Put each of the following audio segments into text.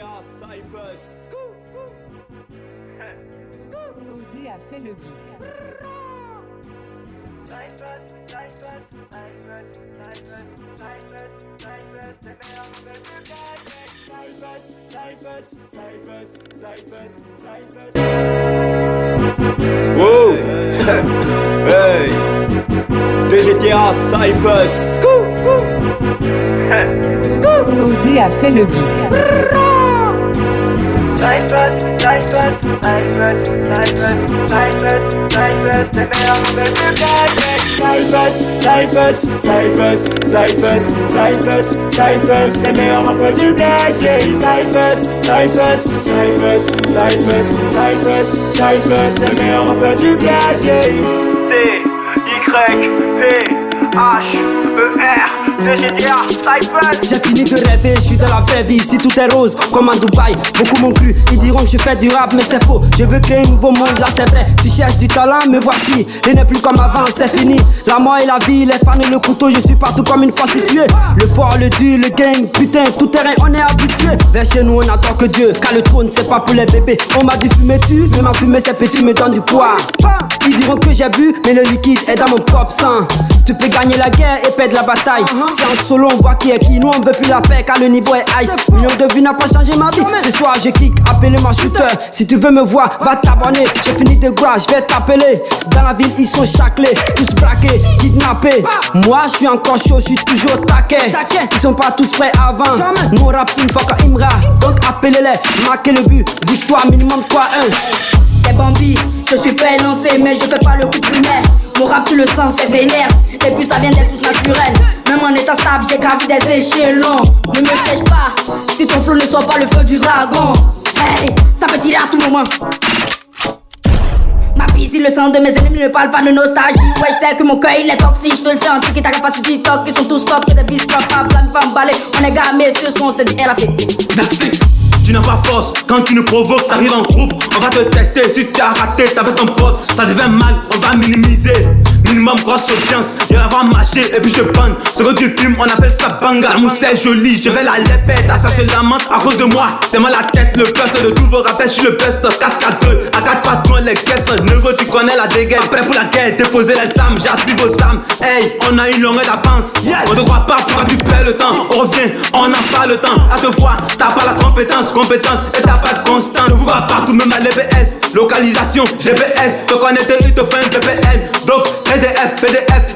Osé a fait le beat. Wow. Hey. DGTA Cyphers. Osé a fait le beat. Cyphers, les meilleurs rappeurs du bled. Cyphers, les meilleurs rappeurs du bled. C-Y-P-H-E-R DGTA, Cyphers. J'ai fini de rêver, je suis dans la vraie vie. Si tout est rose, comme à Dubaï. Beaucoup m'ont cru, ils diront que je fais du rap, mais c'est faux. Je veux créer un nouveau monde, là c'est vrai. Tu cherches du talent, me voici. Il n'est plus comme avant, c'est fini. La mort et la vie, les fans et le couteau. Je suis partout comme une prostituée. Le fort, le dur, le gang, putain, tout terrain, on est habitué. Vers chez nous, on attend que Dieu. Car le trône, c'est pas pour les bébés. On m'a dit fumer tu, mais ma fumée c'est petit, me donne du poids. Ils diront que j'ai bu, mais le liquide est dans mon propre sang. Tu peux gagner la guerre et perdre la bataille. C'est en solo, on voit qui est qui. Nous on veut plus la paix car le niveau est ice. Million de vues n'a pas changé ma vie. Ce soir je kick, appelez-moi shooter. Si tu veux me voir, va t'abonner. J'ai fini de gras, je vais t'appeler. Dans la ville ils sont chaclés, tous braqués, kidnappés. Moi je suis encore chaud, je suis toujours taquet. Ils sont pas tous prêts avant. Mon rap une fois quand Imra. Donc appelez-les, marquez le but. Victoire minimum 3-1. C'est Bambi, je suis pas élancé mais je fais pas le coup de primaire. Mon rap tu le sens, c'est vénère. Et puis ça vient des sources naturelles. Même en étant stable, j'ai gravi des échelons. Ne me cherche pas, si ton flow ne sort pas le feu du dragon. Hey, ça peut tirer à tout moment. Ma piscine, le sang de mes ennemis ne parle pas de nostalgie. Ouais, je sais que mon cœur il est toxique. Je te le fais en tic, ta capacité toc. Ils sont tous tocs, que des bis, pas emballés. On est gamés, ce son c'est du RAP. Merci. Tu n'as pas force, quand tu nous provoques, t'arrives en groupe, on va te tester, si tu as raté, t'avais ton poste, ça devient mal, on va minimiser. Minimum grosse audience, je vais avoir marché et puis je bande. Ce que tu filmes, on appelle ça banga. L'amour c'est joli, je vais la lépée, ça se lamente à cause de moi. C'est moi la tête, le cœur, c'est de tous vos rappels, je suis le best. 4-4-2, à 4 patrons, les caisses, neuro, tu connais la dégaine. Prêt pour la guerre, déposer les âmes, j'aspire vos âmes. Hey, on a une longueur d'avance, on te croit pas, pourquoi tu perds le temps. On revient, on n'a pas le temps, à te voir, t'as pas la compétence et t'as pas de constance. Je vous vois partout, même à l'EBS. Localisation, GPS. Te connecter, il te fait un VPN. Donc, PDF,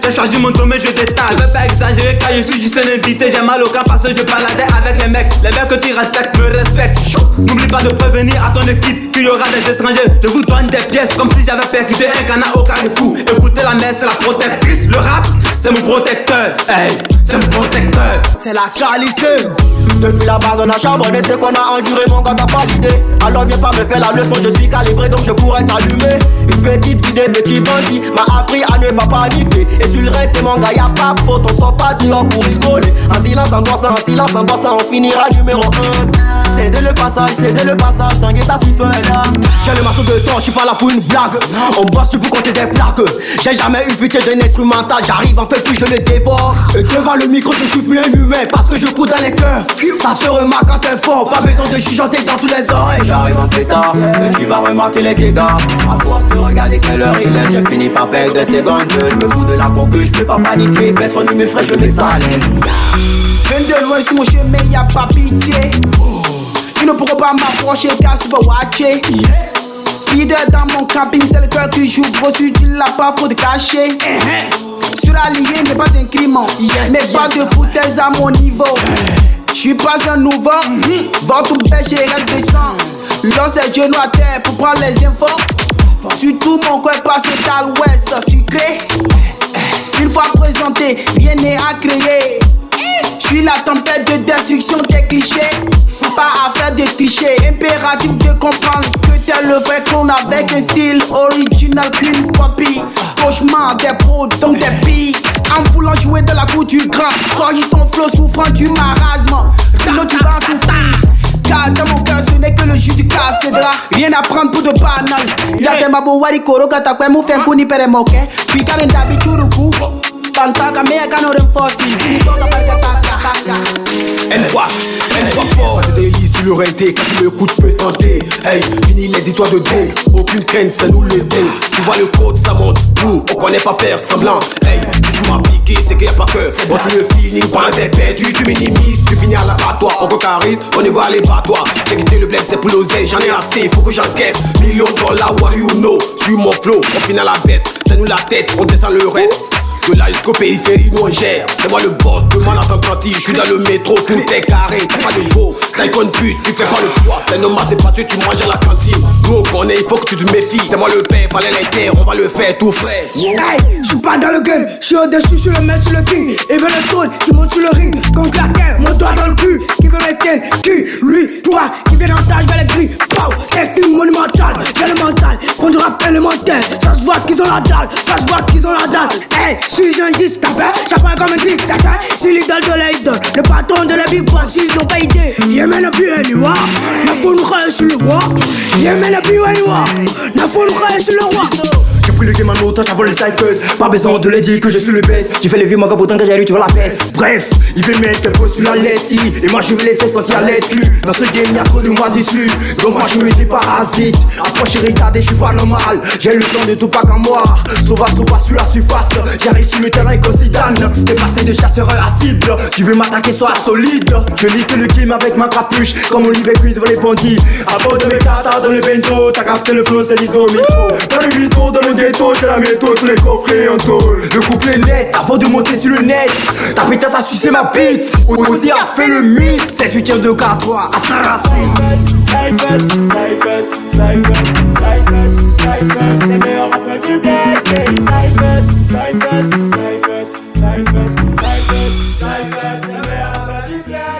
j'ai choisi mon domaine, je détaille. Je veux pas exagérer car je suis juste un invité. J'ai mal au cœur parce que je baladais avec les mecs. Les mecs que tu respectes me respectent. N'oublie pas de prévenir à ton équipe qu'il y aura des étrangers. Je vous donne des pièces comme si j'avais percuté un canard au carrefour. Écoutez la mère, c'est la protectrice. Le rap, c'est mon protecteur. Hey, c'est mon protecteur. C'est la qualité. Depuis la base on a charbonné, c'est qu'on a enduré, mon gars t'as pas l'idée. Alors viens pas me faire la leçon, je suis calibré donc je pourrais t'allumer. Une petite vidéo, petit bandit m'a appris à ne pas paniquer. Et sur le reste mon gars y'a pas pote, on sort pas dehors pour rigoler. En silence en bossant, on finira numéro 1. C'est de le passage, t'inquiète ta siffle là. J'ai le marteau de temps, je suis pas là pour une blague. On bosse pour compter des plaques. J'ai jamais eu pitié d'un instrumental, j'arrive en fait puis je le dévore. Et devant le micro je suis plus un humain parce que je cours dans les cœurs. Ça se remarque quand t'es fort, pas besoin de chuchoter dans tous les oreilles. J'arrive en pétard, et tu vas remarquer les dégâts. À force de regarder quelle heure il est, j'ai fini par perdre des secondes. Je me fous de la conquête, je peux pas paniquer, personne ne me ferait, je m'exhale. Viens de loin sur mon chemin, y'a pas pitié. Tu ne pourras pas m'approcher car tu vas watcher. Speeder dans mon camping, c'est le cœur qui joue. Gros, si tu l'as pas, faut te cacher. Surallié n'est pas un crime, mais pas de foutaise à mon niveau. J'suis pas un nouveau, votre péché redescend. L'os est genou à terre pour prendre les infos. Surtout mon corps passe à l'ouest sucré. Une fois présenté, rien n'est à créer. J'suis la tempête de destruction des clichés. Pas à faire des clichés, impératif de comprendre que t'es le vrai clone avec un style original, clean copy. Cauchemar des pros, donc des pilles. En voulant jouer de la cour du grand, corrige ton flow souffrant du marasme. Sinon tu vas souffrir. Car dans mon cœur ce n'est que le jus du casse-là. Rien à prendre pour de banal. Y'a des mabou wari koro kata kwe mou fenkou ni pere moke. Puis karen dabi churuku. Tantaka mea kano renforci. Elle voit fort. Délice, suis le renté, quand tu m'écoutes, je peux tenter. Hey, fini les histoires de dingue, aucune crainte, c'est nous les dingues. Tu vois le code, ça monte, nous, on connaît pas faire semblant. Hey, tu m'as piqué, c'est qu'il y a pas que. Bon, c'est le feeling, pendant que t'es perdu, tu minimises, tu finis à l'abattoir. On recarise, on y va aller battoir. J'ai quitté le bled, c'est pour l'oseille, j'en ai assez, faut que j'encaisse. Millions de dollars, what do you know? Suis mon flow, on finit à la baisse. C'est nous la tête, on descend le reste. De là jusqu'au périphérie, nous on gère. C'est moi le boss, demande à ton planti. Je suis dans le métro, tout est carré. T'as pas de go, t'as une puce, tu fais pas le poids. C'est normal, c'est parce que tu manges à la cantine. Nous on connaît, il faut que tu te méfies. C'est moi le père, fallait l'aider, on va le faire tout frais. Hey, j'suis pas dans le game, j'suis au-dessus, j'suis le mec sur le king. Et veut le trône, qui monte sur le ring. Contre la terre, mon doigt dans le cul. Qui veut le ken, qui, lui, toi, qui vient dans ta vers les gris. Pow, technique monumentale, j'ai le mental, prends du rap élémentaire. Ça se voit qu'ils ont la dalle, ça se voit qu'ils ont la dalle. Hey, suis un dictateur, j'apprends comme un dictateur. Si l'idole de l'idole, le patron de la big boss, ils n'ont pas idée. Yémen le plus anywhere, la foule nous reste sur le roi. Yémen le plus anywhere, la foule nous reste sur le roi. J'ai pris le game en otage avant les cyphers. Pas besoin de le dire que je suis le best. Tu fais les vieux mangas pourtant que j'ai lu, tu vois la peste. Bref, il veut mettre tes points sur la lettre I. Et moi je vais les faire sentir à l'aide cul. Dans ce game y'a trop de moisissures. Donc moi je me déparasite. Approche et regardez, je suis pas normal. J'ai le sang de tout pas qu'en moi. Sauva sur la surface. J'arrive sur le terrain comme Zidane. T'es passé de chasseur à cible. Tu veux m'attaquer, sois solide. Je lis que le game avec ma capuche. Comme Olivier cuit devant les bandits. Avant de mes cartes dans le bento. T'as capté le flow, c'est l'isno micro. Dans le micro, dans le ghetto, j'ai la méthode, tous les coffrets en tôle. Le couplet net, avant de monter sur le net. Ta putain, ça sucé ma bite. Aussi a fait le mythe. 7/8 de cartois à sa racine. Cyphers, Cyphers, Cyphers, Cyphers, Cyphers, les meilleurs rappeurs du bled. Cyphers, Cyphers, Cyphers, Cyphers, Cyphers, Cyphers, les meilleurs rappeurs du bled.